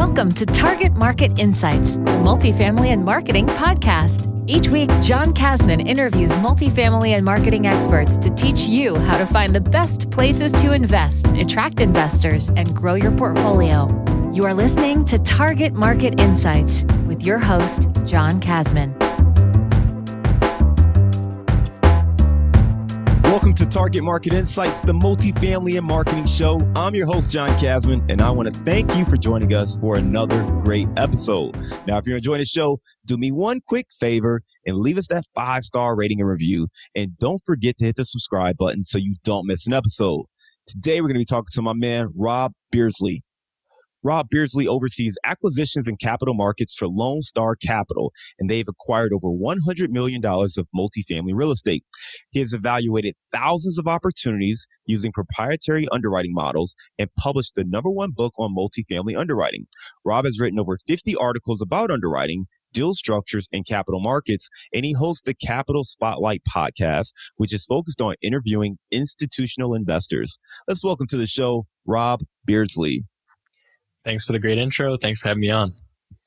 Welcome to Target Market Insights, the multifamily and marketing podcast. Each week, John Kasman interviews multifamily and marketing experts to teach you how to find the best places to invest, attract investors, and grow your portfolio. You are listening to Target Market Insights with your host, John Kasman. Welcome to Target Market Insights, the multifamily and marketing show. I'm your host, John Kasman, and I want to thank you for joining us for another great episode. Now, if you're enjoying the show, do me one quick favor and leave us that 5-star rating and review. And don't forget to hit the subscribe button so you don't miss an episode. Today, we're going to be talking to my man, Rob Beardsley. Rob Beardsley oversees acquisitions and capital markets for LoneStar Capital, and they've acquired over $100 million of multifamily real estate. He has evaluated thousands of opportunities using proprietary underwriting models and published the #1 book on multifamily underwriting. Rob has written over 50 articles about underwriting, deal structures, and capital markets, and he hosts the Capital Spotlight podcast, which is focused on interviewing institutional investors. Let's welcome to the show, Rob Beardsley. Thanks for the great intro. Thanks for having me on.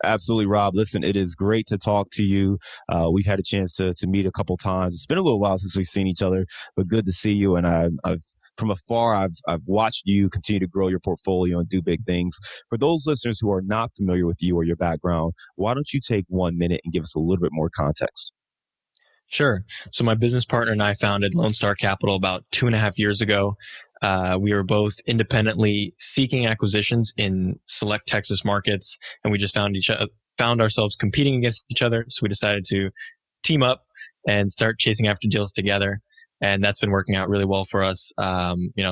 Absolutely, Rob. Listen, it is great to talk to you. We've had a chance to meet a couple times. It's been a little while since we've seen each other, but good to see you. And I've from afar, I've watched you continue to grow your portfolio and do big things. For those listeners who are not familiar with you or your background, why don't you take 1 minute and give us a little bit more context? Sure. So my business partner and I founded LoneStar Capital about 2.5 years ago. We were both independently seeking acquisitions in select Texas markets, and we just found ourselves competing against each other. So we decided to team up and start chasing after deals together, and that's been working out really well for us.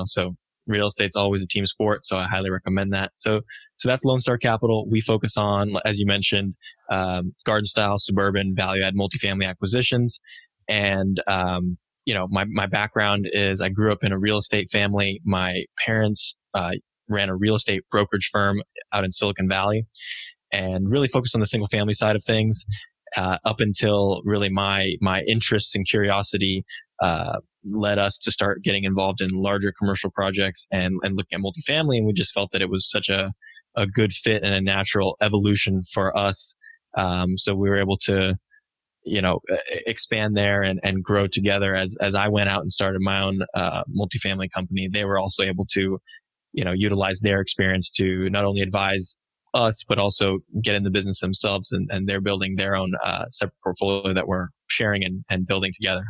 So real estate's always a team sport, so I highly recommend that. So that's LoneStar Capital. We focus on, as you mentioned, garden style, suburban, value add multifamily acquisitions, and my background is I grew up in a real estate family. My parents ran a real estate brokerage firm out in Silicon Valley and really focused on the single family side of things up until really my interests and curiosity led us to start getting involved in larger commercial projects and looking at multifamily. And we just felt that it was such a good fit and a natural evolution for us. So we were able to expand there and grow together. As I went out and started my own multifamily company, they were also able to, utilize their experience to not only advise us, but also get in the business themselves. And they're building their own separate portfolio that we're sharing and building together.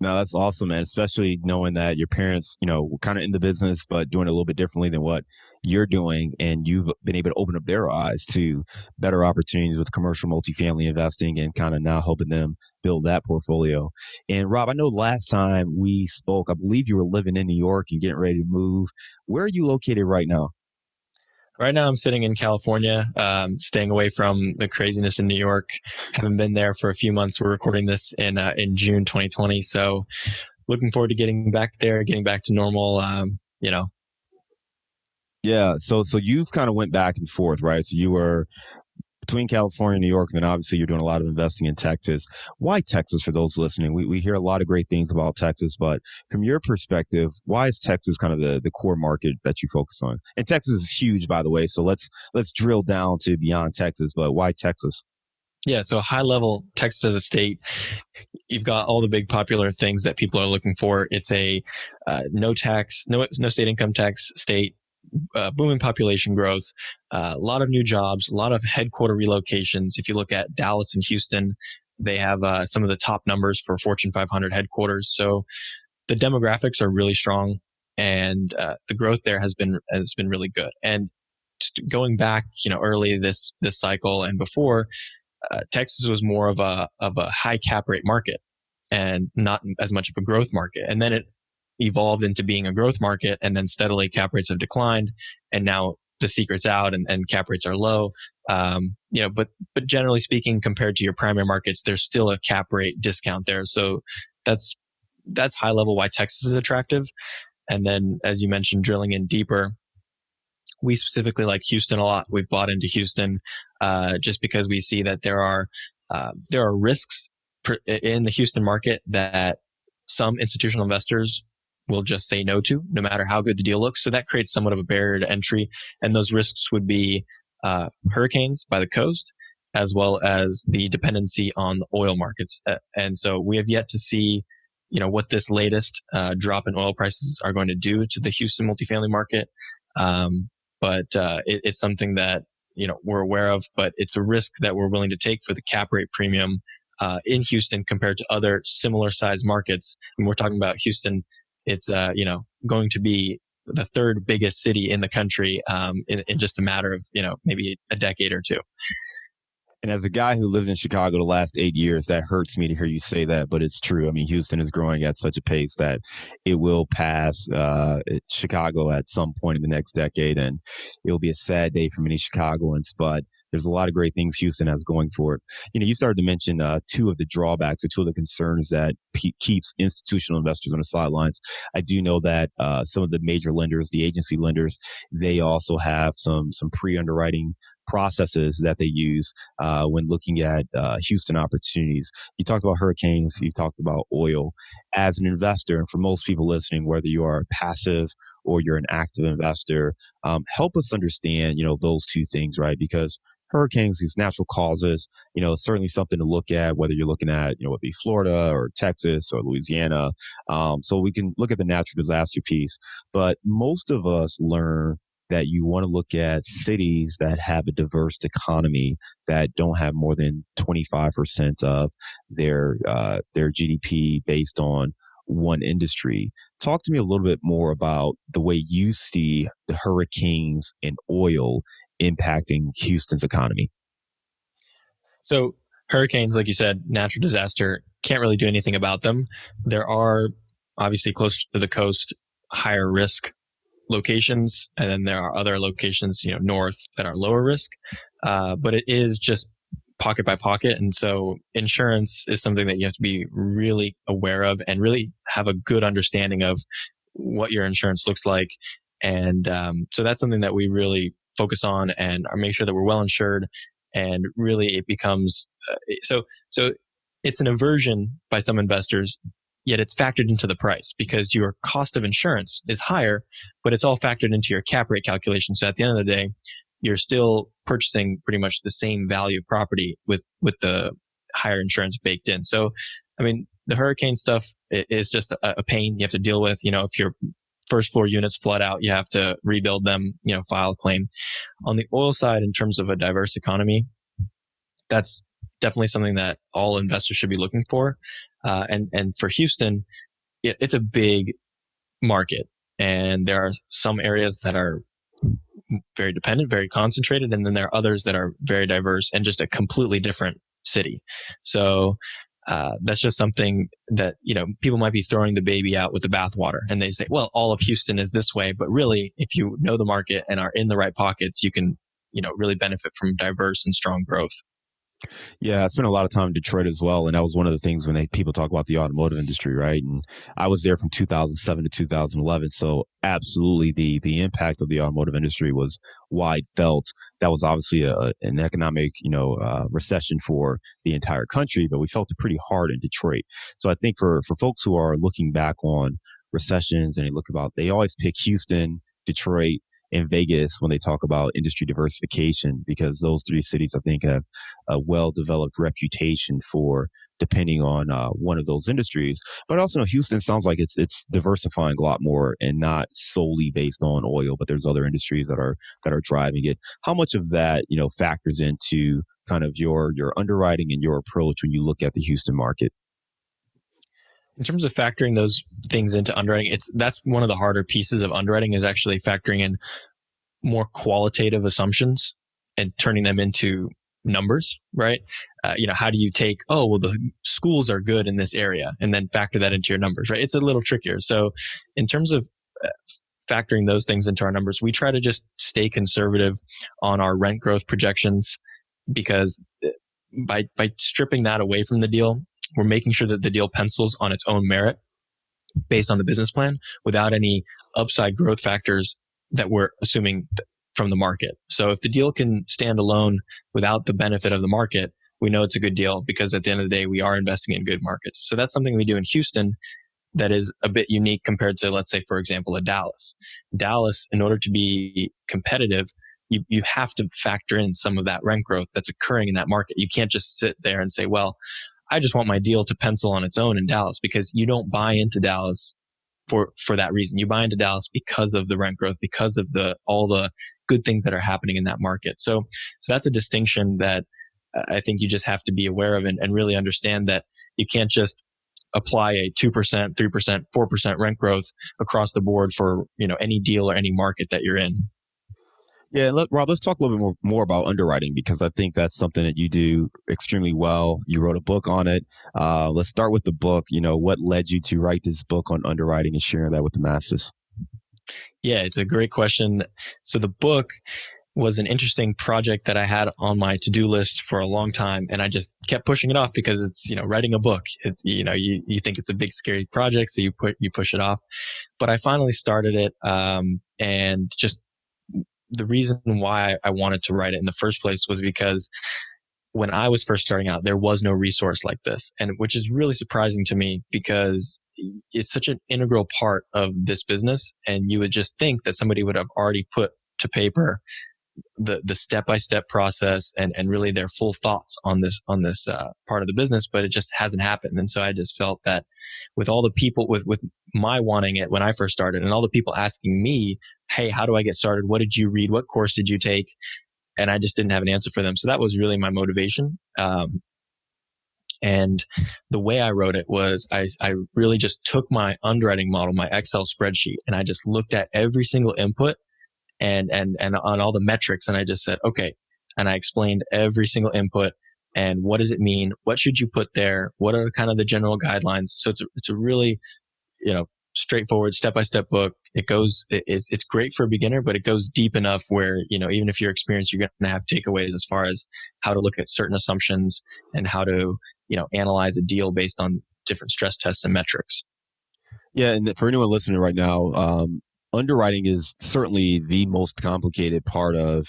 No, that's awesome, man. Especially knowing that your parents, were kind of in the business, but doing it a little bit differently than what you're doing. And you've been able to open up their eyes to better opportunities with commercial multifamily investing and kind of now helping them build that portfolio. And Rob, I know last time we spoke, I believe you were living in New York and getting ready to move. Where are you located right now? Right now, I'm sitting in California, staying away from the craziness in New York. Haven't been there for a few months. We're recording this in June 2020. So looking forward to getting back there, getting back to normal, Yeah. So you've kind of went back and forth, right? So you were between California and New York, and then obviously you're doing a lot of investing in Texas. Why Texas for those listening? We hear a lot of great things about Texas, but from your perspective, why is Texas kind of the core market that you focus on? And Texas is huge, by the way. So let's drill down to beyond Texas, but why Texas? Yeah, so high level, Texas as a state, you've got all the big popular things that people are looking for. It's a no state income tax state. Booming population growth, a lot of new jobs, a lot of headquarter relocations. If you look at Dallas and Houston, they have some of the top numbers for Fortune 500 headquarters. So the demographics are really strong, and the growth there has been really good. And just going back, early this cycle and before, Texas was more of a high cap rate market and not as much of a growth market. And then it evolved into being a growth market, and then steadily cap rates have declined, and now the secret's out and cap rates are low. But generally speaking, compared to your primary markets, there's still a cap rate discount there. So that's high level why Texas is attractive. And then, as you mentioned, drilling in deeper, we specifically like Houston a lot. We've bought into Houston just because we see that there are risks in the Houston market that some institutional investors will just say no to, no matter how good the deal looks. So that creates somewhat of a barrier to entry. And those risks would be hurricanes by the coast, as well as the dependency on the oil markets. And so we have yet to see, what this latest drop in oil prices are going to do to the Houston multifamily market. But it's something that, we're aware of, but it's a risk that we're willing to take for the cap rate premium in Houston compared to other similar sized markets. When we're talking about Houston, it's, going to be the third biggest city in the country in just a matter of, maybe a decade or two. And as a guy who lived in Chicago the last 8 years, that hurts me to hear you say that, but it's true. I mean, Houston is growing at such a pace that it will pass Chicago at some point in the next decade, and it'll be a sad day for many Chicagoans, but there's a lot of great things Houston has going for it. You started to mention two of the drawbacks or two of the concerns that keeps institutional investors on the sidelines. I do know that some of the major lenders, the agency lenders, they also have some pre-underwriting processes that they use when looking at Houston opportunities. You talked about hurricanes, you talked about oil. As an investor, and for most people listening, whether you are passive or you're an active investor, help us understand, those two things, right? Because hurricanes, these natural causes, certainly something to look at, whether you're looking at, whether it be Florida or Texas or Louisiana. So we can look at the natural disaster piece, but most of us learn that you want to look at cities that have a diverse economy that don't have more than 25% of their GDP based on one industry. Talk to me a little bit more about the way you see the hurricanes and oil impacting Houston's economy. So hurricanes, like you said, natural disaster, can't really do anything about them. There are obviously close to the coast, higher risk locations, and then there are other locations, north that are lower risk. But it is just pocket by pocket. And so insurance is something that you have to be really aware of and really have a good understanding of what your insurance looks like. And so that's something that we really focus on and make sure that we're well insured. And really it becomes, so it's an aversion by some investors, yet it's factored into the price because your cost of insurance is higher, but it's all factored into your cap rate calculation. So at the end of the day, you're still purchasing pretty much the same value of property with the higher insurance baked in. So, I mean, the hurricane stuff is just a pain you have to deal with. If your first floor units flood out, you have to rebuild them, file a claim. On the oil side, in terms of a diverse economy, that's definitely something that all investors should be looking for. And for Houston, it's a big market, and there are some areas that are very dependent, very concentrated, and then there are others that are very diverse and just a completely different city. So that's just something that people might be throwing the baby out with the bathwater, and they say, well, all of Houston is this way, but really, if you know the market and are in the right pockets, you can really benefit from diverse and strong growth. Yeah, I spent a lot of time in Detroit as well, and that was one of the things when people talk about the automotive industry, right? And I was there from 2007 to 2011, so absolutely the impact of the automotive industry was wide felt. That was obviously an economic recession for the entire country, but we felt it pretty hard in Detroit. So I think for folks who are looking back on recessions and they always pick Houston, Detroit, in Vegas when they talk about industry diversification, because those three cities, I think, have a well-developed reputation for depending on one of those industries. But also, Houston sounds like it's diversifying a lot more and not solely based on oil, but there's other industries that are driving it. How much of that, factors into kind of your underwriting and your approach when you look at the Houston market? In terms of factoring those things into underwriting, that's one of the harder pieces of underwriting, is actually factoring in more qualitative assumptions and turning them into numbers, right? How do you take, the schools are good in this area, and then factor that into your numbers, right? It's a little trickier. So in terms of factoring those things into our numbers, we try to just stay conservative on our rent growth projections, because by stripping that away from the deal, we're making sure that the deal pencils on its own merit based on the business plan without any upside growth factors that we're assuming from the market. So if the deal can stand alone without the benefit of the market, we know it's a good deal, because at the end of the day, we are investing in good markets. So that's something we do in Houston that is a bit unique compared to, let's say, for example, a Dallas. Dallas, in order to be competitive, you have to factor in some of that rent growth that's occurring in that market. You can't just sit there and say, well, I just want my deal to pencil on its own in Dallas, because you don't buy into Dallas for that reason. You buy into Dallas because of the rent growth, because of all the good things that are happening in that market. So that's a distinction that I think you just have to be aware of, and really understand that you can't just apply a 2%, 3%, 4% rent growth across the board for, any deal or any market that you're in. Yeah, Rob, let's talk a little bit more about underwriting, because I think that's something that you do extremely well. You wrote a book on it. Let's start with the book. What led you to write this book on underwriting and sharing that with the masses? Yeah, it's a great question. So the book was an interesting project that I had on my to-do list for a long time, and I just kept pushing it off because it's, writing a book. It's, you think it's a big scary project, so you push it off. But I finally started it, and just the reason why I wanted to write it in the first place was because when I was first starting out, there was no resource like this, and which is really surprising to me, because it's such an integral part of this business. And you would just think that somebody would have already put to paper the step-by-step process and really their full thoughts on this part of the business, but it just hasn't happened. And so I just felt that with all the people, with my wanting it when I first started, and all the people asking me, hey, how do I get started? What did you read? What course did you take? And I just didn't have an answer for them. So that was really my motivation. And the way I wrote it was I really just took my underwriting model, my Excel spreadsheet, and I just looked at every single input and on all the metrics. And I just said, okay. And I explained every single input and what does it mean? What should you put there? What are kind of the general guidelines? So it's a really, straightforward step-by-step book. It's great for a beginner, but it goes deep enough where, even if you're experienced, you're going to have takeaways as far as how to look at certain assumptions and how to, analyze a deal based on different stress tests and metrics. Yeah. And for anyone listening right now, underwriting is certainly the most complicated part of,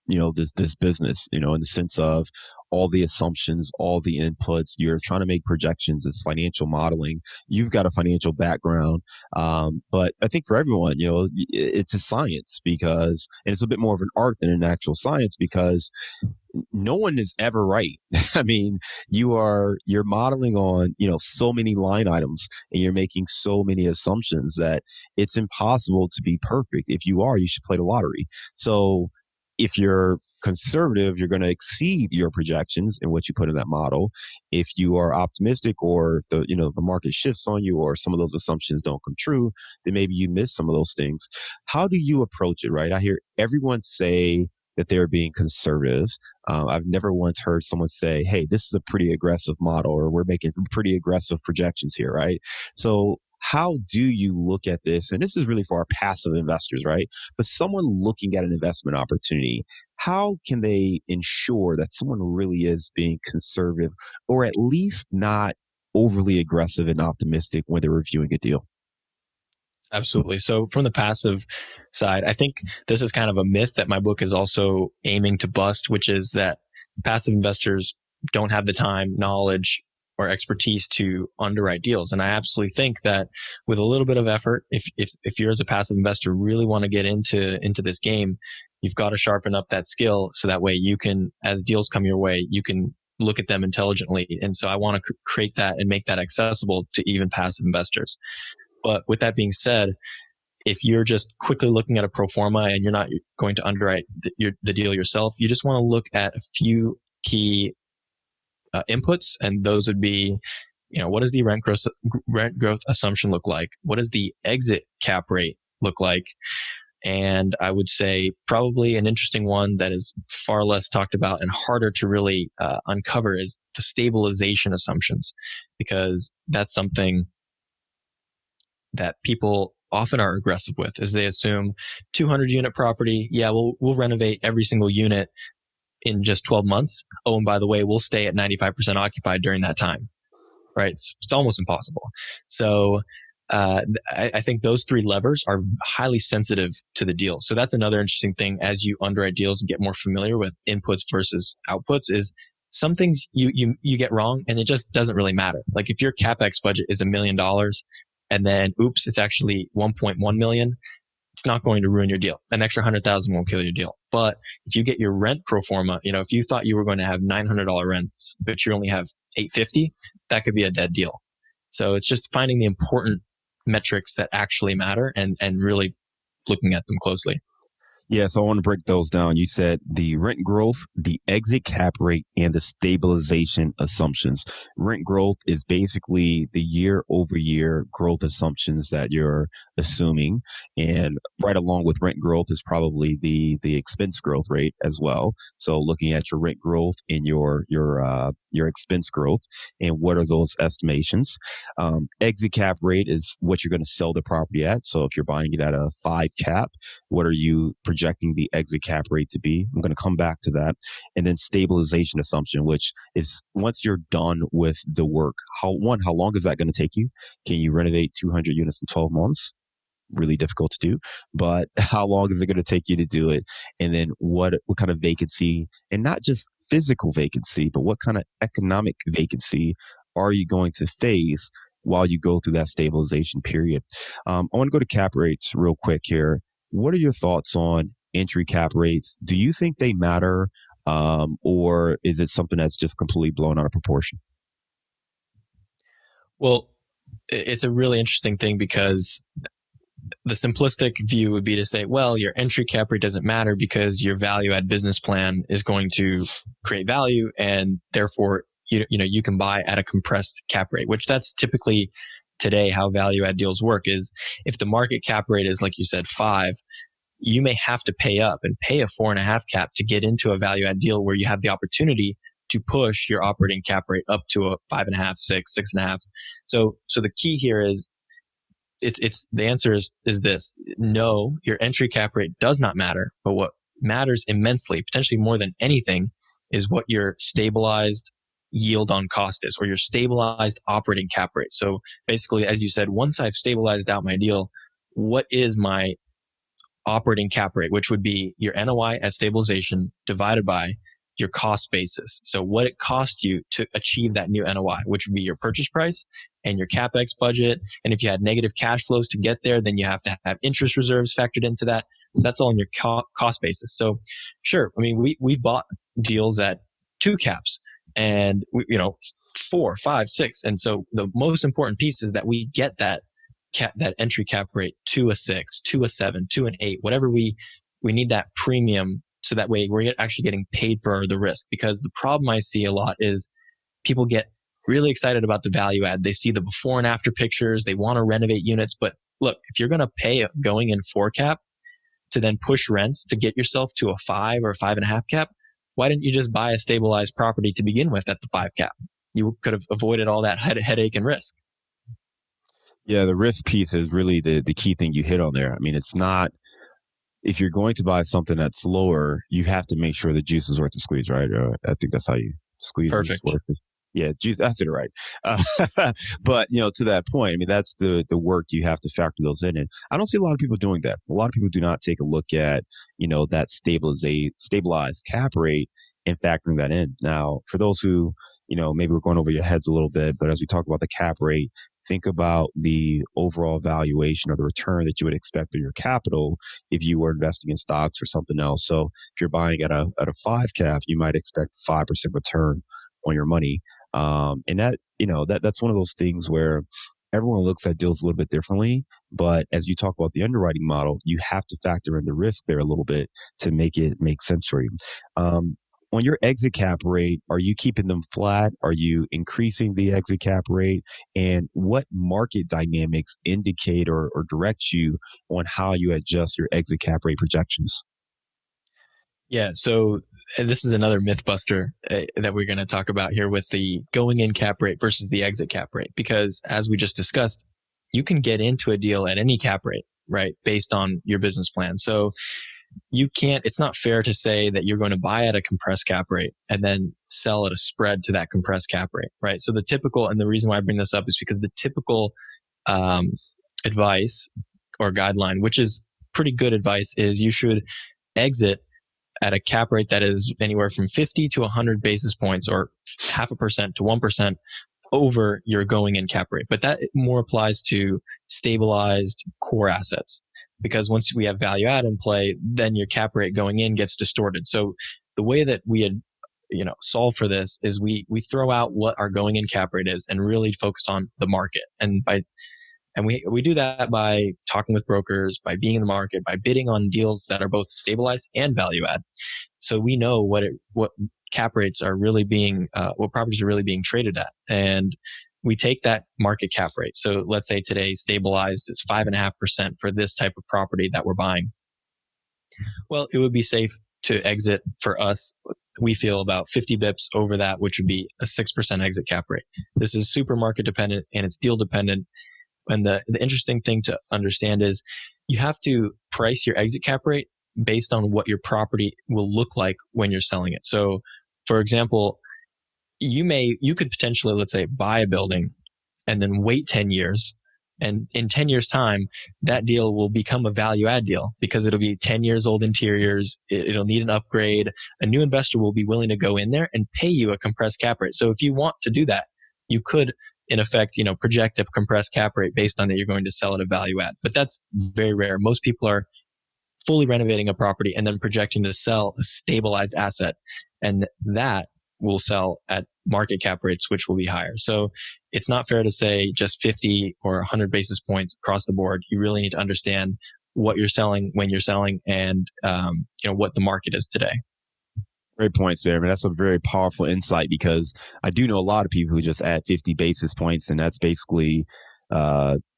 this business, in the sense of all the assumptions, all the inputs. You're trying to make projections. It's financial modeling. You've got a financial background. But I think for everyone, it's a science, and it's a bit more of an art than an actual science, because no one is ever right. I mean, you're modeling on, so many line items, and you're making so many assumptions that it's impossible to be perfect. If you are, you should play the lottery. So if you're conservative, you're going to exceed your projections and what you put in that model. If you are optimistic, or if the market shifts on you, or some of those assumptions don't come true, then maybe you miss some of those things. How do you approach it, right? I hear everyone say that they're being conservative. I've never once heard someone say, hey, this is a pretty aggressive model, or we're making pretty aggressive projections here, right? So how do you look at this? And this is really for our passive investors, right? But someone looking at an investment opportunity, how can they ensure that someone really is being conservative, or at least not overly aggressive and optimistic when they're reviewing a deal? Absolutely. So from the passive side, I think this is kind of a myth that my book is also aiming to bust, which is that passive investors don't have the time, knowledge, or expertise to underwrite deals. And I absolutely think that with a little bit of effort, if you're as a passive investor really want to get into this game, you've got to sharpen up that skill, so that way you can, as deals come your way, you can look at them intelligently. And so I want to create that and make that accessible to even passive investors. But with that being said, if you're just quickly looking at a pro forma and you're not going to underwrite the deal yourself, you just want to look at a few key inputs. And those would be, what does the rent growth assumption look like? What does the exit cap rate look like? And I would say probably an interesting one that is far less talked about and harder to really uncover is the stabilization assumptions, because that's something that people often are aggressive with, is they assume 200 unit property. Yeah, we'll renovate every single unit in just 12 months. Oh, and by the way, we'll stay at 95% occupied during that time, right? It's almost impossible. So I think those three levers are highly sensitive to the deal. So that's another interesting thing as you underwrite deals and get more familiar with inputs versus outputs, is some things you get wrong and it just doesn't really matter. Like if your CapEx budget is $1 million and then, oops, it's actually 1.1 million. it's not going to ruin your deal. An extra 100,000 won't kill your deal. But if you get your rent pro forma, if you thought you were going to have $900 rents, but you only have $850, that could be a dead deal. So it's just finding the important metrics that actually matter and really looking at them closely. Yeah, so I want to break those down. You said the rent growth, the exit cap rate, and the stabilization assumptions. Rent growth is basically the year over year growth assumptions that you're assuming. And right along with rent growth is probably the expense growth rate as well. So looking at your rent growth and your expense growth and what are those estimations. Exit cap rate is what you're going to sell the property at. So if you're buying it at a 5 cap, what are you projecting the exit cap rate to be? I'm going to come back to that. And then stabilization assumption, which is once you're done with the work, how long is that going to take you? Can you renovate 200 units in 12 months? Really difficult to do, but how long is it going to take you to do it? And then what kind of vacancy, and not just physical vacancy, but what kind of economic vacancy are you going to face while you go through that stabilization period? I want to go to cap rates real quick here. What are your thoughts on entry cap rates? Do you think they matter, or is it something that's just completely blown out of proportion? Well, it's a really interesting thing because the simplistic view would be to say, well, your entry cap rate doesn't matter because your value add business plan is going to create value, and therefore you can buy at a compressed cap rate, which that's typically today how value add deals work. Is if the market cap rate is, like you said, 5, you may have to pay up and pay a 4.5 cap to get into a value add deal where you have the opportunity to push your operating cap rate up to a 5.5, 6, 6.5. So the key here is it's the answer is this: no, your entry cap rate does not matter, but what matters immensely, potentially more than anything, is what your stabilized yield on cost is, or your stabilized operating cap rate. So basically, as you said, once I've stabilized out my deal, what is my operating cap rate, which would be your NOI at stabilization divided by your cost basis. So what it costs you to achieve that new NOI, which would be your purchase price and your CapEx budget. And if you had negative cash flows to get there, then you have to have interest reserves factored into that. That's all in your cost basis. So sure, I mean, we've bought deals at 2 caps and 4, 5, 6. And so the most important piece is that we get that entry cap rate to a 6, to a 7, to an 8, whatever we need that premium. So that way we're actually getting paid for the risk. Because the problem I see a lot is people get really excited about the value add. They see the before and after pictures. They want to renovate units. But look, if you're going to pay a going in 4 cap to then push rents to get yourself to a 5 or a 5.5 cap, why didn't you just buy a stabilized property to begin with at the 5 cap? You could have avoided all that headache and risk. Yeah, the risk piece is really the key thing you hit on there. I mean, it's not, if you're going to buy something that's lower, you have to make sure the juice is worth the squeeze, right? I think that's how you squeeze. Perfect. Worth it. Yeah, juice. That's it, right? But to that point, I mean, that's the work you have to factor those in. And I don't see a lot of people doing that. A lot of people do not take a look at that stabilized cap rate and factoring that in. Now, for those who maybe we're going over your heads a little bit, but as we talk about the cap rate, think about the overall valuation or the return that you would expect on your capital if you were investing in stocks or something else. So if you're buying at a 5 cap, you might expect 5% return on your money. And that's one of those things where everyone looks at deals a little bit differently. But as you talk about the underwriting model, you have to factor in the risk there a little bit to make it make sense for you. On your exit cap rate, are you keeping them flat? Are you increasing the exit cap rate? And what market dynamics indicate or direct you on how you adjust your exit cap rate projections? Yeah, so this is another myth buster that we're going to talk about here with the going in cap rate versus the exit cap rate. Because as we just discussed, you can get into a deal at any cap rate, right, based on your business plan. So it's not fair to say that you're going to buy at a compressed cap rate and then sell at a spread to that compressed cap rate, right? So and the reason why I bring this up is because the typical advice or guideline, which is pretty good advice, is you should exit at a cap rate that is anywhere from 50 to 100 basis points or 0.5% to 1% over your going in cap rate. But that more applies to stabilized core assets. because once we have value add in play, then your cap rate going in gets distorted. So the way that we had solve for this is we throw out what our going in cap rate is and really focus on the market. And we do that by talking with brokers, by being in the market, by bidding on deals that are both stabilized and value add. So we know what cap rates are really being, what properties are really being traded at. And we take that market cap rate. So let's say today stabilized is 5.5% for this type of property that we're buying. Well, it would be safe to exit for us. We feel about 50 bips over that, which would be a 6% exit cap rate. This is super market dependent and it's deal dependent. And the interesting thing to understand is you have to price your exit cap rate based on what your property will look like when you're selling it. So for example, you could potentially, let's say, buy a building and then wait 10 years. And in 10 years time, that deal will become a value add deal because it'll be 10 years old interiors. It'll need an upgrade. A new investor will be willing to go in there and pay you a compressed cap rate. So if you want to do that, you could, in effect, project a compressed cap rate based on that you're going to sell at a value add. But that's very rare. Most people are fully renovating a property and then projecting to sell a stabilized asset. And that will sell at market cap rates, which will be higher. So it's not fair to say just 50 or 100 basis points across the board. You really need to understand what you're selling, when you're selling, and what the market is today. Great points, man. That's a very powerful insight because I do know a lot of people who just add 50 basis points, and that's basically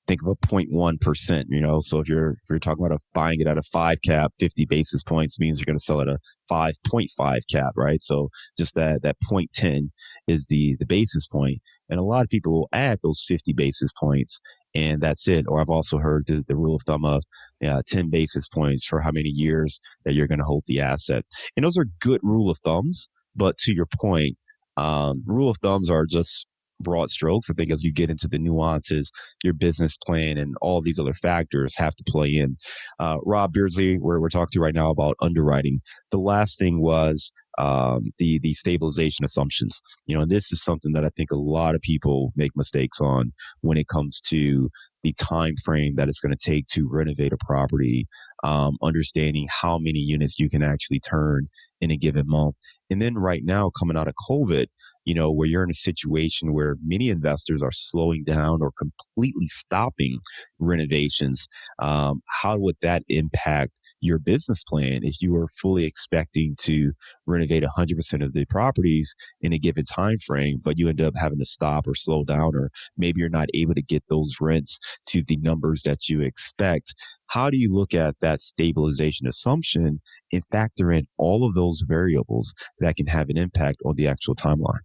think of a 0.1%, so if you're talking about buying it at a 5 cap, 50 basis points means you're going to sell at a 5.5 cap, right? So just that 0.10 is the basis point. And a lot of people will add those 50 basis points and that's it. Or I've also heard the rule of thumb of 10 basis points for how many years that you're going to hold the asset. And those are good rule of thumbs. But to your point, rule of thumbs are just broad strokes. I think as you get into the nuances, your business plan and all these other factors have to play in. Rob Beardsley, we're talking to right now about underwriting. The last thing was the stabilization assumptions. And this is something that I think a lot of people make mistakes on when it comes to the time frame that it's going to take to renovate a property, understanding how many units you can actually turn in a given month. And then right now, coming out of COVID, where you're in a situation where many investors are slowing down or completely stopping renovations, how would that impact your business plan if you were fully expecting to renovate 100% of the properties in a given time frame, but you end up having to stop or slow down, or maybe you're not able to get those rents to the numbers that you expect? How do you look at that stabilization assumption and factor in all of those variables that can have an impact on the actual timeline?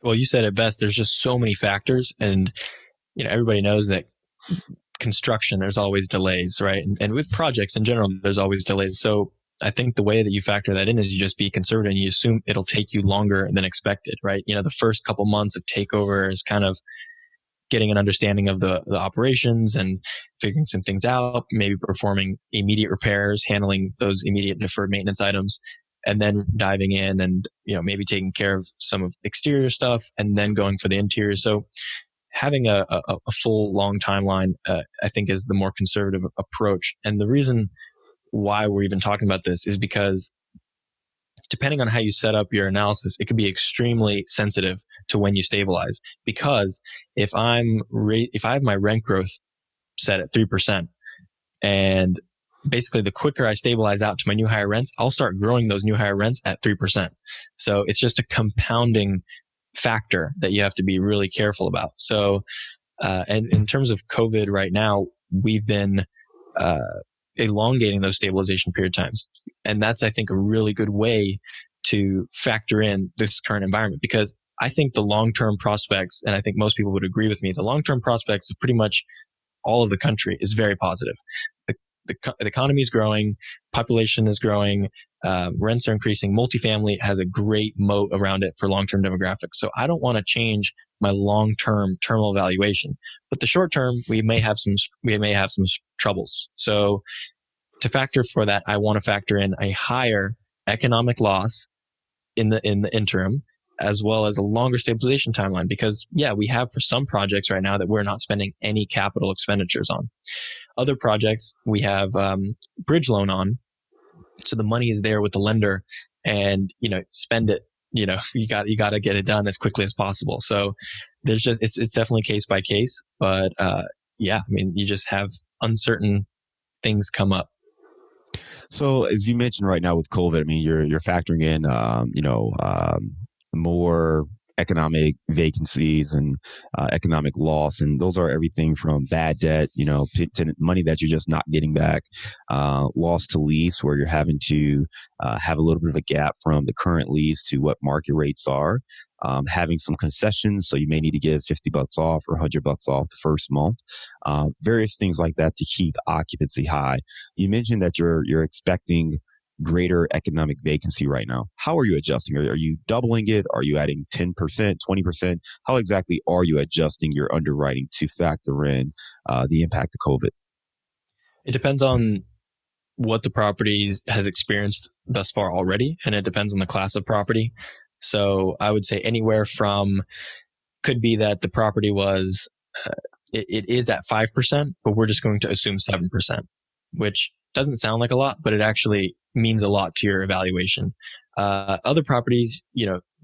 Well, you said it best. There's just so many factors, and everybody knows that construction, there's always delays, right? And with projects in general, there's always delays. So I think the way that you factor that in is you just be conservative and you assume it'll take you longer than expected, right? The first couple months of takeover is kind of getting an understanding of the operations and figuring some things out, maybe performing immediate repairs, handling those immediate deferred maintenance items, and then diving in and maybe taking care of some of the exterior stuff and then going for the interior. So having a full long timeline, I think, is the more conservative approach. And the reason why we're even talking about this is because depending on how you set up your analysis, it could be extremely sensitive to when you stabilize. Because if I have my rent growth set at 3%, and basically the quicker I stabilize out to my new higher rents, I'll start growing those new higher rents at 3%. So it's just a compounding factor that you have to be really careful about. So, and in terms of COVID right now, we've been elongating those stabilization period times. And that's, I think, a really good way to factor in this current environment, because I think the long-term prospects, and I think most people would agree with me, the long-term prospects of pretty much all of the country is very positive. The economy is growing, population is growing, rents are increasing. Multifamily has a great moat around it for long-term demographics. So I don't want to change my long-term terminal valuation, but the short-term we may have some troubles. So to factor for that, I want to factor in a higher economic loss in the interim as well as a longer stabilization timeline. Because we have for some projects right now that we're not spending any capital expenditures on. Other projects we have bridge loan on, so the money is there with the lender, and spend it. You got to get it done as quickly as possible. So there's just it's definitely case by case, but you just have uncertain things come up. So as you mentioned right now with COVID, I mean, you're factoring in, more economic vacancies and economic loss. And those are everything from bad debt, tenant money that you're just not getting back, loss to lease where you're having to have a little bit of a gap from the current lease to what market rates are. Having some concessions, so you may need to give $50 off or $100 off the first month. Various things like that to keep occupancy high. You mentioned that you're expecting greater economic vacancy right now. How are you adjusting? Are you doubling it? Are you adding 10%, 20%? How exactly are you adjusting your underwriting to factor in the impact of COVID? It depends on what the property has experienced thus far already, and it depends on the class of property. So I would say anywhere from, could be that the property was, it is at 5%, but we're just going to assume 7%, which doesn't sound like a lot, but it actually means a lot to your evaluation. Other properties,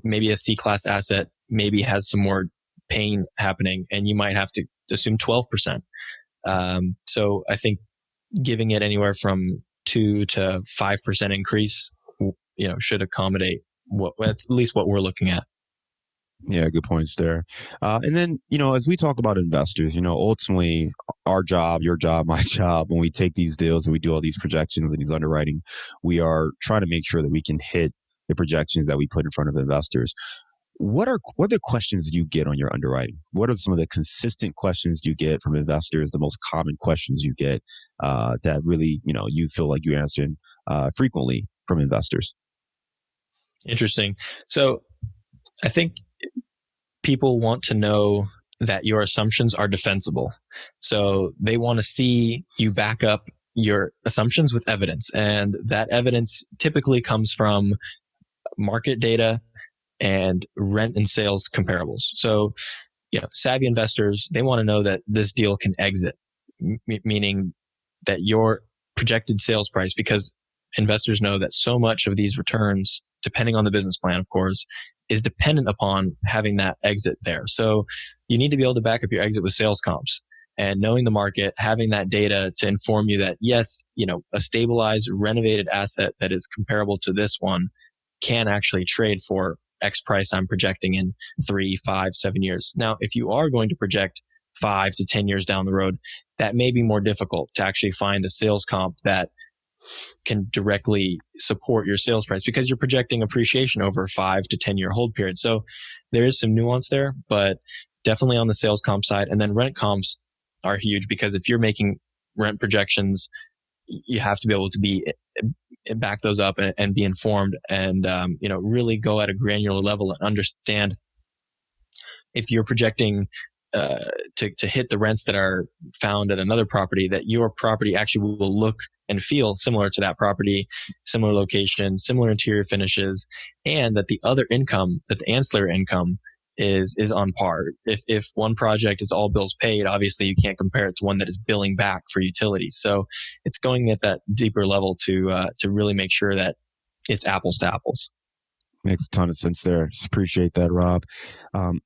maybe a C-class asset maybe has some more pain happening, and you might have to assume 12%. So I think giving it anywhere from 2 to 5% increase, should accommodate at least what we're looking at. Yeah, good points there. And then, as we talk about investors, ultimately our job, your job, my job, when we take these deals and we do all these projections and these underwriting, we are trying to make sure that we can hit the projections that we put in front of investors. What are the questions you get on your underwriting? What are some of the consistent questions you get from investors, the most common questions you get that really, you feel like you answer frequently from investors? Interesting. So I think people want to know that your assumptions are defensible. So they want to see you back up your assumptions with evidence. And that evidence typically comes from market data and rent and sales comparables. So, savvy investors, they want to know that this deal can exit, meaning that your projected sales price, because investors know that so much of these returns, depending on the business plan, of course, is dependent upon having that exit there. So you need to be able to back up your exit with sales comps, and knowing the market, having that data to inform you that, yes, a stabilized, renovated asset that is comparable to this one can actually trade for X price I'm projecting in 3, 5, 7 years. Now, if you are going to project 5 to 10 years down the road, that may be more difficult to actually find a sales comp that can directly support your sales price, because you're projecting appreciation over a 5 to 10 year hold period. So there is some nuance there, but definitely on the sales comp side. And then rent comps are huge, because if you're making rent projections, you have to be able to back those up and be informed, and really go at a granular level and understand if you're projecting to hit the rents that are found at another property, that your property actually will look and feel similar to that property, similar location, similar interior finishes, and that the other income, that the ancillary income is on par. If one project is all bills paid, obviously you can't compare it to one that is billing back for utilities. So it's going at that deeper level to really make sure that it's apples to apples. Makes a ton of sense there. Just appreciate that, Rob.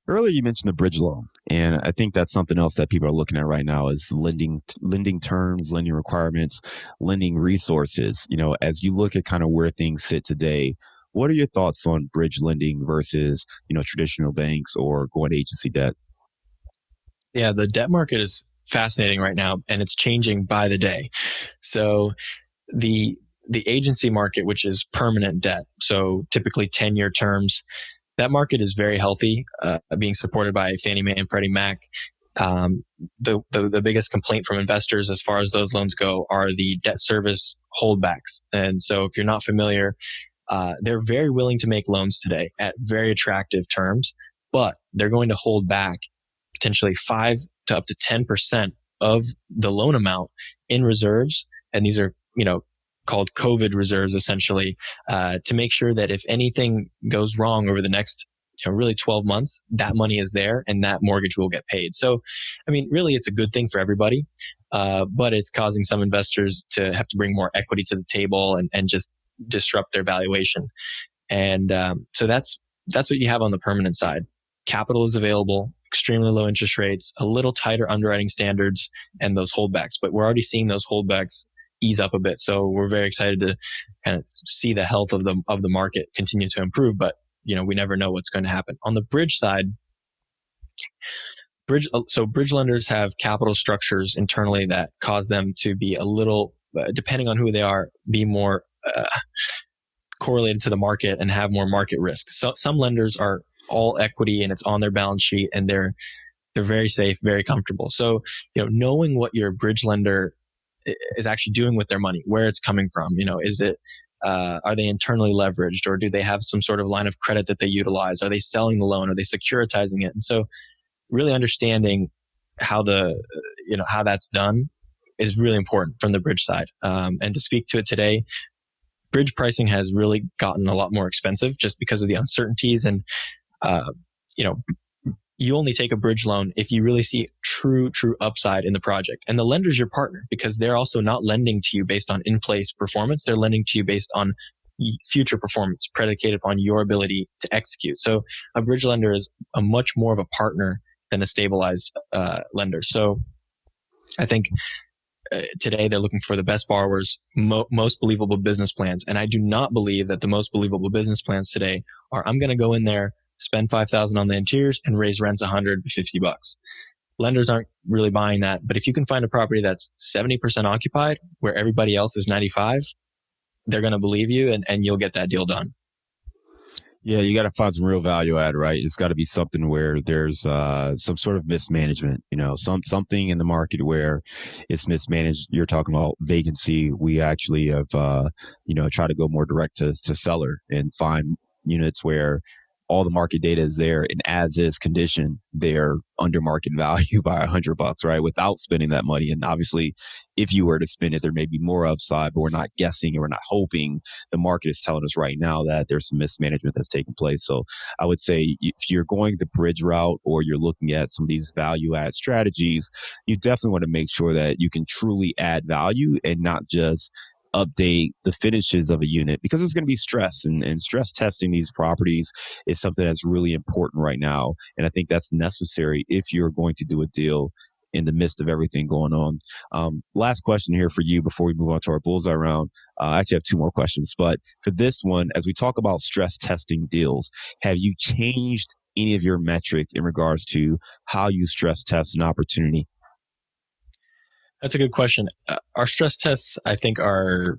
Earlier you mentioned the bridge loan, and I think that's something else that people are looking at right now is lending terms, lending requirements, lending resources. As you look at kind of where things sit today, what are your thoughts on bridge lending versus, traditional banks or going agency debt? Yeah, the debt market is fascinating right now, and it's changing by the day. So the agency market, which is permanent debt, so typically 10-year terms, that market is very healthy, being supported by Fannie Mae and Freddie Mac. The biggest complaint from investors as far as those loans go are the debt service holdbacks. And so if you're not familiar, they're very willing to make loans today at very attractive terms, but they're going to hold back potentially 5 to up to 10% of the loan amount in reserves. And these are, called COVID reserves, essentially, to make sure that if anything goes wrong over the next really 12 months, that money is there and that mortgage will get paid. So, I mean, really, it's a good thing for everybody, but it's causing some investors to have to bring more equity to the table and just disrupt their valuation. And so that's what you have on the permanent side. Capital is available, extremely low interest rates, a little tighter underwriting standards, and those holdbacks. But we're already seeing those holdbacks ease up a bit. So we're very excited to kind of see the health of the market continue to improve. But we never know what's going to happen. On the bridge side, bridge lenders have capital structures internally that cause them to be a little, depending on who they are, be more correlated to the market and have more market risk. So some lenders are all equity and it's on their balance sheet and they're very safe, very comfortable. So, knowing what your bridge lender is actually doing with their money, where it's coming from, is it, are they internally leveraged, or do they have some sort of line of credit that they utilize? Are they selling the loan? Are they securitizing it? And so really understanding how how that's done is really important from the bridge side. And to speak to it today, bridge pricing has really gotten a lot more expensive just because of the uncertainties. And, you only take a bridge loan if you really see true upside in the project. And the lender's your partner because they're also not lending to you based on in-place performance. They're lending to you based on future performance predicated upon your ability to execute. So a bridge lender is a much more of a partner than a stabilized lender. So I think today they're looking for the best borrowers, most believable business plans. And I do not believe that the most believable business plans today are, I'm going to go in there, spend $5,000 on the interiors and raise rents $150. Lenders aren't really buying that. But if you can find a property that's 70% occupied where everybody else is 95, they're going to believe you and you'll get that deal done. Yeah, you got to find some real value add, right? It's got to be something where there's some sort of mismanagement, something in the market where it's mismanaged. You're talking about vacancy. We actually have, tried to go more direct to seller and find units where all the market data is there and as is condition, they're under market value by $100, right? Without spending that money. And obviously, if you were to spend it, there may be more upside, but we're not guessing and we're not hoping. The market is telling us right now that there's some mismanagement that's taking place. So I would say if you're going the bridge route or you're looking at some of these value add strategies, you definitely want to make sure that you can truly add value and not just update the finishes of a unit, because there's going to be stress and stress testing these properties is something that's really important right now. And I think that's necessary if you're going to do a deal in the midst of everything going on. Last question here for you before we move on to our bullseye round. I actually have two more questions, but for this one, as we talk about stress testing deals, have you changed any of your metrics in regards to how you stress test an opportunity? That's a good question. Our stress tests, I think, are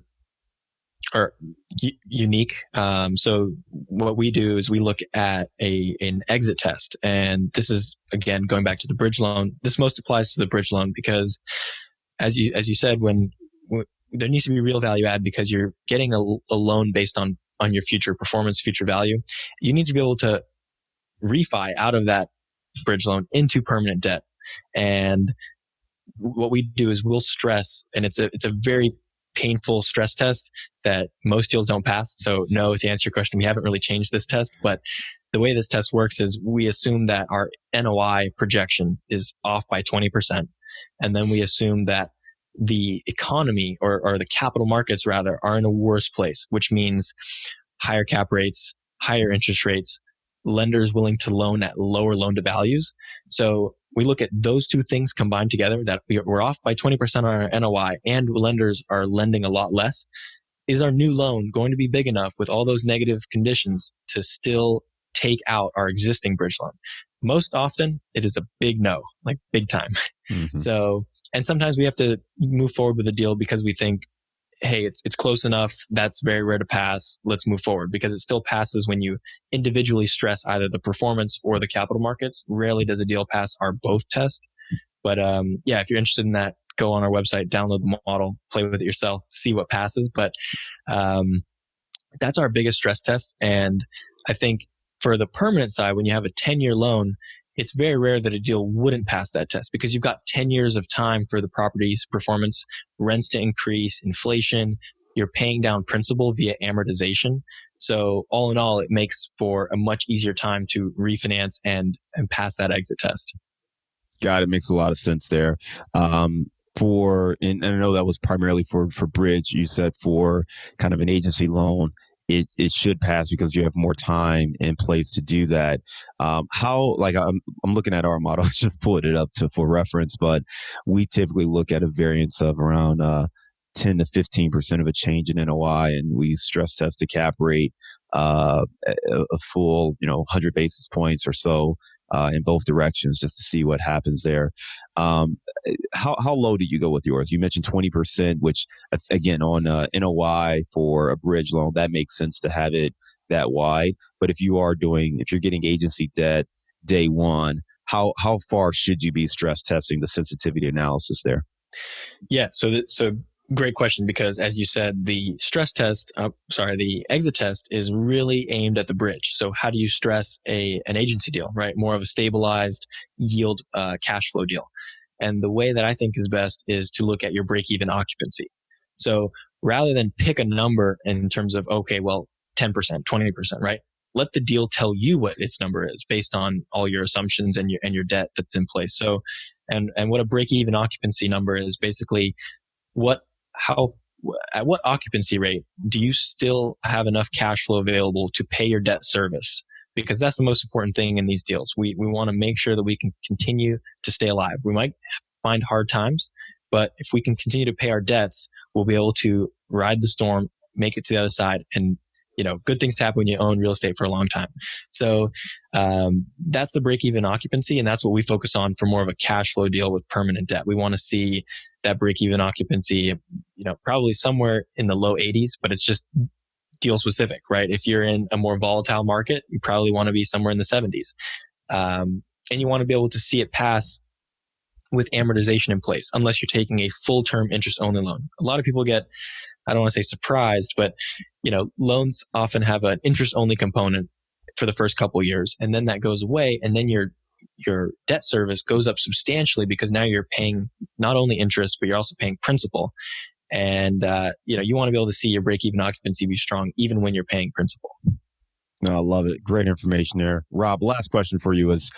unique. So what we do is we look at an exit test. And this is, again, going back to the bridge loan. This most applies to the bridge loan because, as you said, when there needs to be real value add because you're getting a loan based on your future performance, future value. You need to be able to refi out of that bridge loan into permanent debt. And what we do is we'll stress, and it's a very painful stress test that most deals don't pass. So no, to answer your question, we haven't really changed this test, but the way this test works is we assume that our NOI projection is off by 20%. And then we assume that the economy or the capital markets rather are in a worse place, which means higher cap rates, higher interest rates, lenders willing to loan at lower loan to values. So we look at those two things combined together, that we're off by 20% on our NOI and lenders are lending a lot less. Is our new loan going to be big enough with all those negative conditions to still take out our existing bridge loan? Most often it is a big no, like big time. Mm-hmm. So, and sometimes we have to move forward with a deal because we think, hey, it's close enough. That's very rare to pass. Let's move forward, because it still passes when you individually stress either the performance or the capital markets. Rarely does a deal pass our both test. But yeah, if you're interested in that, go on our website, download the model, play with it yourself, see what passes. But that's our biggest stress test. And I think for the permanent side, when you have a 10-year loan, it's very rare that a deal wouldn't pass that test because you've got 10 years of time for the property's performance, rents to increase, inflation, you're paying down principal via amortization. So all in all, it makes for a much easier time to refinance and pass that exit test. Got it. Makes a lot of sense there. And I know that was primarily for bridge. You said for kind of an agency loan, it should pass because you have more time in place to do that. I'm looking at our model, just pulling it up for reference, but we typically look at a variance of around 10 to 15% of a change in NOI, and we stress test the cap rate a full 100 basis points or so in both directions just to see what happens there. How low do you go with yours? You mentioned 20%, which again on NOI for a bridge loan, that makes sense to have it that wide. But if you're getting agency debt day one, how far should you be stress testing the sensitivity analysis there? Yeah, so great question, because as you said, the the exit test is really aimed at the bridge. So how do you stress an agency deal, right? More of a stabilized yield cash flow deal. And the way that I think is best is to look at your break-even occupancy. So rather than pick a number in terms of, okay, well, 10%, 20%, right? Let the deal tell you what its number is based on all your assumptions and your debt that's in place. So, and what a break-even occupancy number is basically at what occupancy rate do you still have enough cash flow available to pay your debt service? Because that's the most important thing in these deals. We want to make sure that we can continue to stay alive. We might find hard times, but if we can continue to pay our debts, we'll be able to ride the storm, make it to the other side, and good things happen when you own real estate for a long time. So that's the break-even occupancy, and that's what we focus on for more of a cash flow deal with permanent debt. We want to see that break-even occupancy, probably somewhere in the low 80s, but it's just deal specific, right? If you're in a more volatile market, you probably want to be somewhere in the 70s. And you want to be able to see it pass with amortization in place, unless you're taking a full-term interest-only loan. A lot of people get, I don't want to say surprised, but loans often have an interest-only component for the first couple of years, and then that goes away, and then your debt service goes up substantially because now you're paying not only interest, but you're also paying principal. And you want to be able to see your break-even occupancy be strong even when you're paying principal. No, I love it. Great information there. Rob, last question for you is,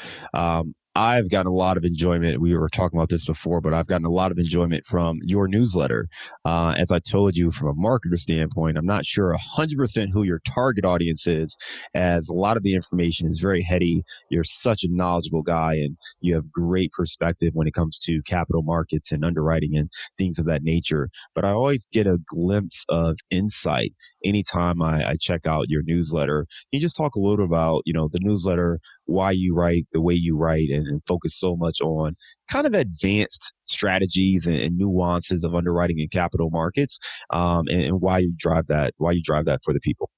I've gotten a lot of enjoyment. We were talking about this before, but I've gotten a lot of enjoyment from your newsletter. As I told you, from a marketer standpoint, I'm not sure 100% who your target audience is, as a lot of the information is very heady. You're such a knowledgeable guy, and you have great perspective when it comes to capital markets and underwriting and things of that nature. But I always get a glimpse of insight anytime I check out your newsletter. Can you just talk a little about, the newsletter, why you write the way you write, and focus so much on kind of advanced strategies and nuances of underwriting in capital markets, and why you drive that for the people?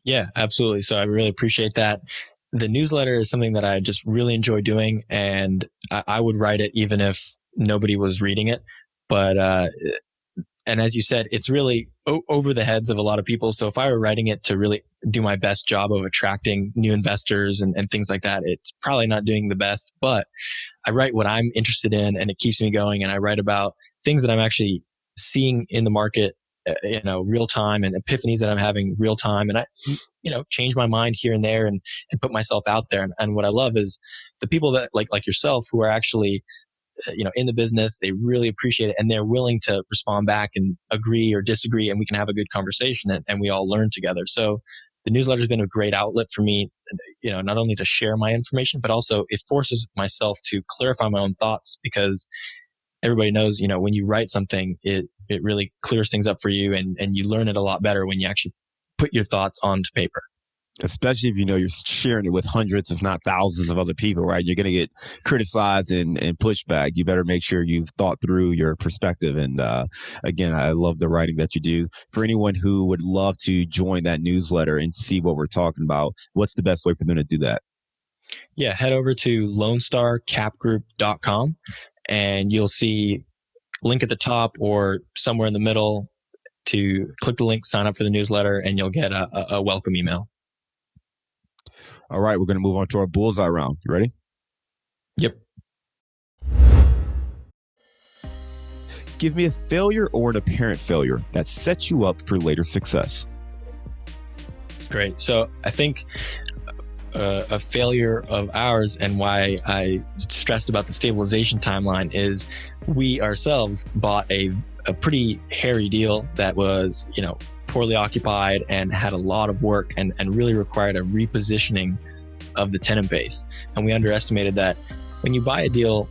Yeah, absolutely. So I really appreciate that. The newsletter is something that I just really enjoy doing, and I would write it even if nobody was reading it. But and as you said, it's really over the heads of a lot of people. So if I were writing it to really do my best job of attracting new investors and things like that, it's probably not doing the best. But I write what I'm interested in, and it keeps me going. And I write about things that I'm actually seeing in the market, real time, and epiphanies that I'm having real time. And I, change my mind here and there and put myself out there. And what I love is the people that like yourself, who are actually in the business, they really appreciate it, and they're willing to respond back and agree or disagree, and we can have a good conversation, and we all learn together. So the newsletter has been a great outlet for me, not only to share my information, but also it forces myself to clarify my own thoughts, because everybody knows, when you write something, it really clears things up for you, and you learn it a lot better when you actually put your thoughts onto paper. Especially if you're sharing it with hundreds, if not thousands of other people, right? You're going to get criticized and pushback. You better make sure you've thought through your perspective. And again, I love the writing that you do. For anyone who would love to join that newsletter and see what we're talking about, what's the best way for them to do that? Yeah, head over to LoneStarCapGroup.com, and you'll see link at the top or somewhere in the middle to click the link, sign up for the newsletter, and you'll get a welcome email. All right, we're going to move on to our bullseye round. You ready? Yep. Give me a failure or an apparent failure that sets you up for later success. Great. So I think a failure of ours, and why I stressed about the stabilization timeline, is we ourselves bought a pretty hairy deal that was, poorly occupied and had a lot of work and really required a repositioning of the tenant base. And we underestimated that when you buy a deal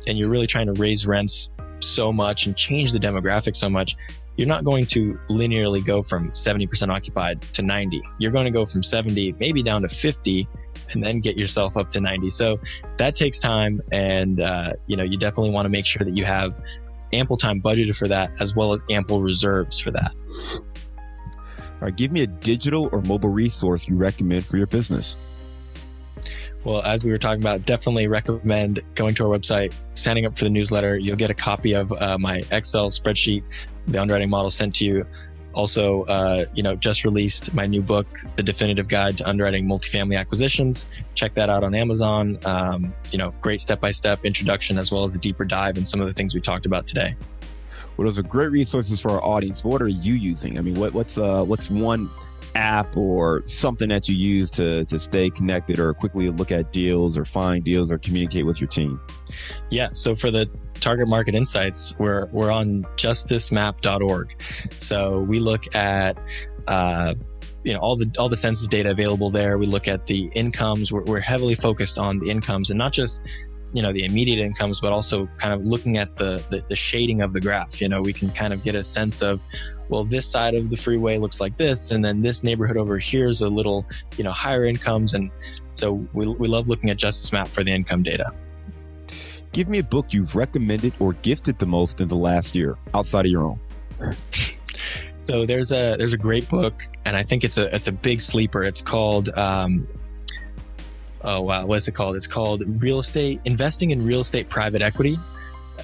and you're really trying to raise rents so much and change the demographic so much, you're not going to linearly go from 70% occupied to 90. You're going to go from 70, maybe down to 50, and then get yourself up to 90. So that takes time. And, you definitely want to make sure that you have ample time budgeted for that, as well as ample reserves for that. All right, give me a digital or mobile resource you recommend for your business. Well, as we were talking about, definitely recommend going to our website, signing up for the newsletter. You'll get a copy of my Excel spreadsheet, the underwriting model sent to you. Also, just released my new book, The Definitive Guide to Underwriting Multifamily Acquisitions. Check that out on Amazon. Great step-by-step introduction, as well as a deeper dive in some of the things we talked about today. Well, those are great resources for our audience. What are you using? I mean, what's one app or something that you use to stay connected or quickly look at deals or find deals or communicate with your team? Yeah. So for the target market insights, we're on justicemap.org. So we look at, all the census data available there. We look at the incomes. We're heavily focused on the incomes, and not just, the immediate incomes, but also kind of looking at the shading of the graph. We can kind of get a sense of, well, this side of the freeway looks like this, and then this neighborhood over here is a little, higher incomes. And so we love looking at Justice Map for the income data. Give me a book you've recommended or gifted the most in the last year, outside of your own. So there's a great book, and I think it's a big sleeper. It's called, what's it called? It's called Investing in Real Estate Private Equity.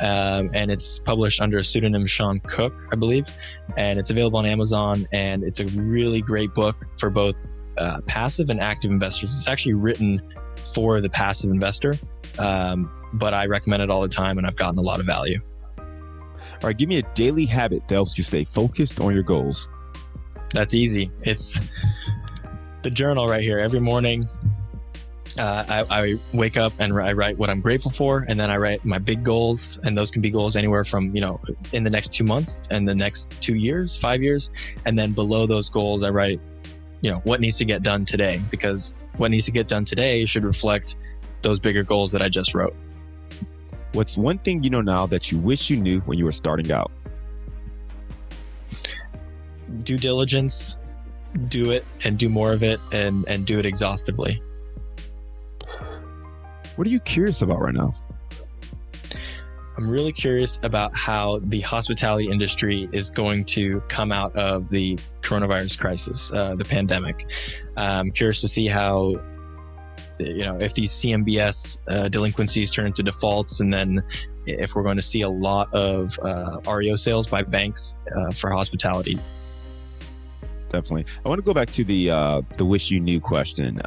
And it's published under a pseudonym, Sean Cook, I believe. And it's available on Amazon. And it's a really great book for both passive and active investors. It's actually written for the passive investor. But I recommend it all the time, and I've gotten a lot of value. All right, give me a daily habit that helps you stay focused on your goals. That's easy. It's the journal right here. Every morning, I wake up and I write what I'm grateful for, and then I write my big goals, and those can be goals anywhere from, in the next 2 months and the next 2 years, 5 years. And then below those goals, I write, what needs to get done today, because what needs to get done today should reflect those bigger goals that I just wrote. What's one thing you know now that you wish you knew when you were starting out? Due diligence, do it and do more of it, and do it exhaustively. What are you curious about right now? I'm really curious about how the hospitality industry is going to come out of the coronavirus crisis, the pandemic. I'm curious to see how, if these CMBS delinquencies turn into defaults, and then if we're going to see a lot of REO sales by banks for hospitality. Definitely. I want to go back to the wish you knew question.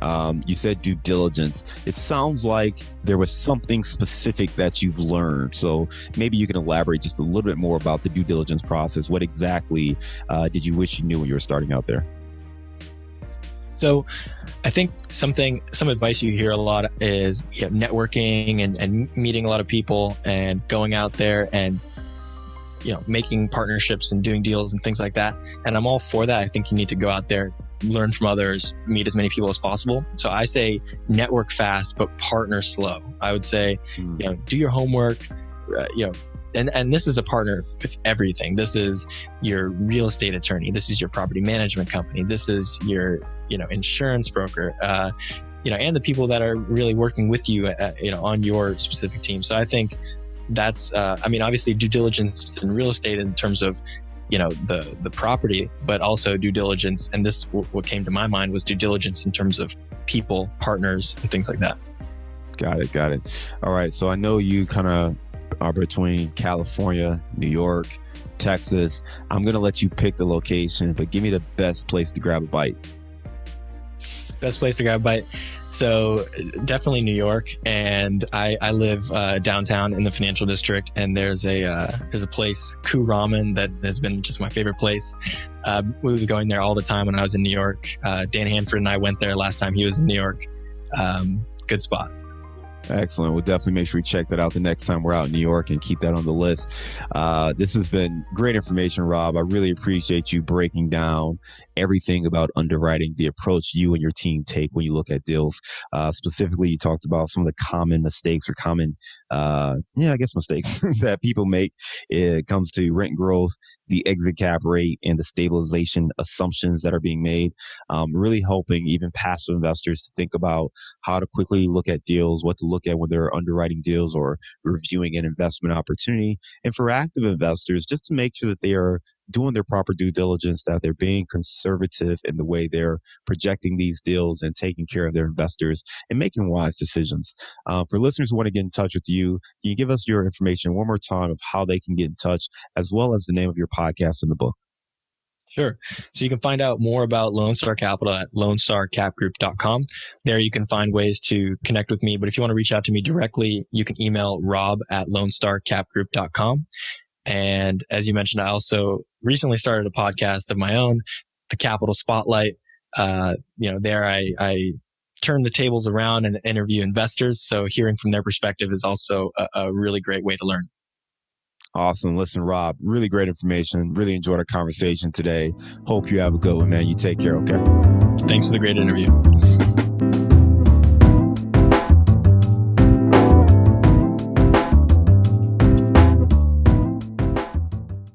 You said due diligence. It sounds like there was something specific that you've learned. So maybe you can elaborate just a little bit more about the due diligence process. What exactly did you wish you knew when you were starting out there? So I think some advice you hear a lot is networking and meeting a lot of people and going out there and making partnerships and doing deals and things like that. And I'm all for that. I think you need to go out there, learn from others, meet as many people as possible. So I say network fast, but partner slow. I would say, do your homework, and this is a partner with everything. This is your real estate attorney. This is your property management company. This is your, insurance broker, and the people that are really working with you, on your specific team. So I think that's, obviously due diligence in real estate in terms of, the property, but also due diligence. And this, what came to my mind was due diligence in terms of people, partners, and things like that. Got it. All right. So I know you kind of are between California, New York, Texas. I'm going to let you pick the location, but give me the best place to grab a bite. Best place to grab a bite. So definitely New York, and I live downtown in the financial district, and there's a place, Ku Ramen, that has been just my favorite place. We were going there all the time when I was in New York. Dan Hanford and I went there last time he was in New York. Good spot. Excellent. We'll definitely make sure we check that out the next time we're out in New York and keep that on the list. This has been great information, Rob. I really appreciate you breaking down everything about underwriting, the approach you and your team take when you look at deals. Specifically, you talked about some of the common mistakes or common, mistakes that people make. It comes to rent growth, the exit cap rate, and the stabilization assumptions that are being made, really helping even passive investors to think about how to quickly look at deals, what to look at when they're underwriting deals or reviewing an investment opportunity. And for active investors, just to make sure that they are doing their proper due diligence, that they're being conservative in the way they're projecting these deals and taking care of their investors and making wise decisions. For listeners who want to get in touch with you, can you give us your information one more time of how they can get in touch, as well as the name of your podcast and the book? Sure. So you can find out more about LoneStar Capital at LoneStarCapGroup.com. There you can find ways to connect with me. But if you want to reach out to me directly, you can email rob@LoneStarCapGroup.com. And as you mentioned, I also recently started a podcast of my own, the Capital Spotlight. There I turn the tables around and interview investors. So hearing from their perspective is also a really great way to learn. Awesome. Listen, Rob, really great information. Really enjoyed our conversation today. Hope you have a good one, man. You take care, okay? Thanks for the great interview.